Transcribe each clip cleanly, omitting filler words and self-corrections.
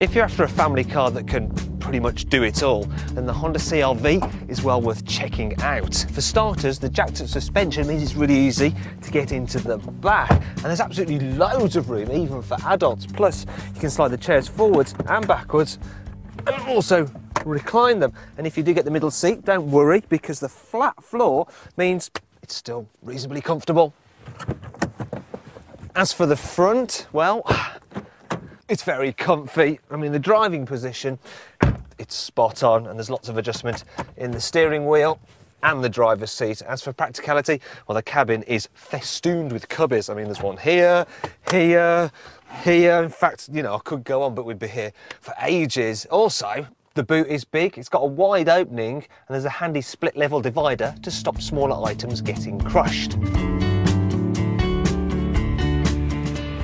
If you're after a family car that can pretty much do it all, then the Honda CR-V is well worth checking out. For starters, the jacked up suspension means it's really easy to get into the back, and there's absolutely loads of room even for adults. Plus, you can slide the chairs forwards and backwards and also recline them. And if you do get the middle seat, don't worry, because the flat floor means it's still reasonably comfortable. As for the front, well, it's very comfy. I mean, the driving position, it's spot on, and there's lots of adjustment in the steering wheel and the driver's seat. As for practicality, well, the cabin is festooned with cubbies. I mean, there's one here, here, here. In fact, you know, I could go on, but we'd be here for ages. Also, the boot is big, it's got a wide opening, and there's a handy split level divider to stop smaller items getting crushed.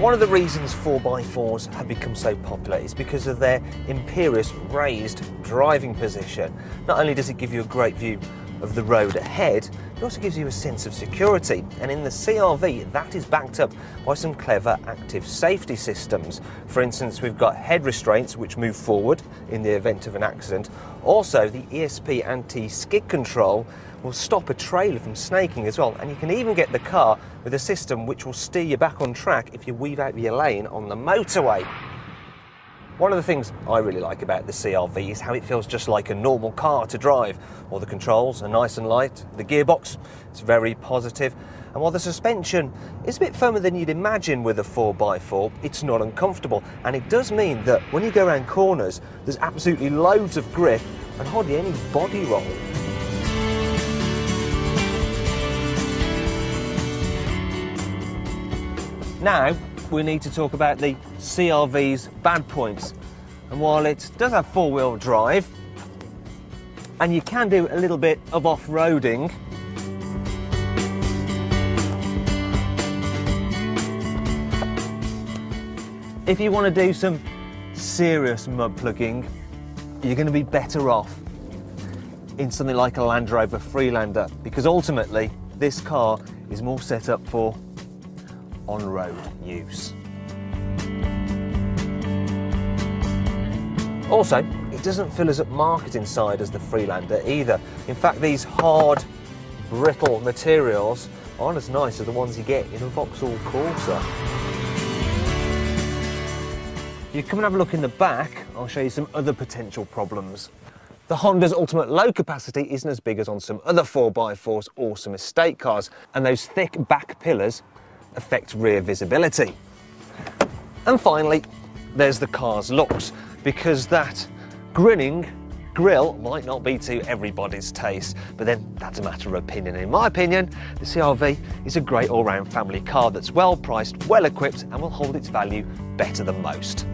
One of the reasons 4x4s have become so popular is because of their imperious raised driving position. Not only does it give you a great view of the road ahead, it also gives you a sense of security. And in the CR-V, that is backed up by some clever active safety systems. For instance, we've got head restraints which move forward in the event of an accident. Also, the ESP anti-skid control will stop a trailer from snaking as well, and you can even get the car with a system which will steer you back on track if you weave out of your lane on the motorway. One of the things I really like about the CR-V is how it feels just like a normal car to drive. All the controls are nice and light, the gearbox is very positive, and while the suspension is a bit firmer than you'd imagine with a 4x4, it's not uncomfortable, and it does mean that when you go around corners, there's absolutely loads of grip and hardly any body roll. Now, we need to talk about the CR-V's bad points. And while it does have four-wheel drive, and you can do a little bit of off-roading, if you want to do some serious mud plugging, you're going to be better off in something like a Land Rover Freelander, because ultimately this car is more set up for on-road use. Also, it doesn't feel as upmarket inside as the Freelander either. In fact, these hard, brittle materials aren't as nice as the ones you get in a Vauxhall Corsa. If you come and have a look in the back, I'll show you some other potential problems. The Honda's ultimate load capacity isn't as big as on some other 4x4s or some estate cars, and those thick back pillars affect rear visibility. And finally, there's the car's looks, because that grinning grille might not be to everybody's taste, but then that's a matter of opinion. In my opinion, the CR-V is a great all-round family car that's well priced, well equipped, and will hold its value better than most.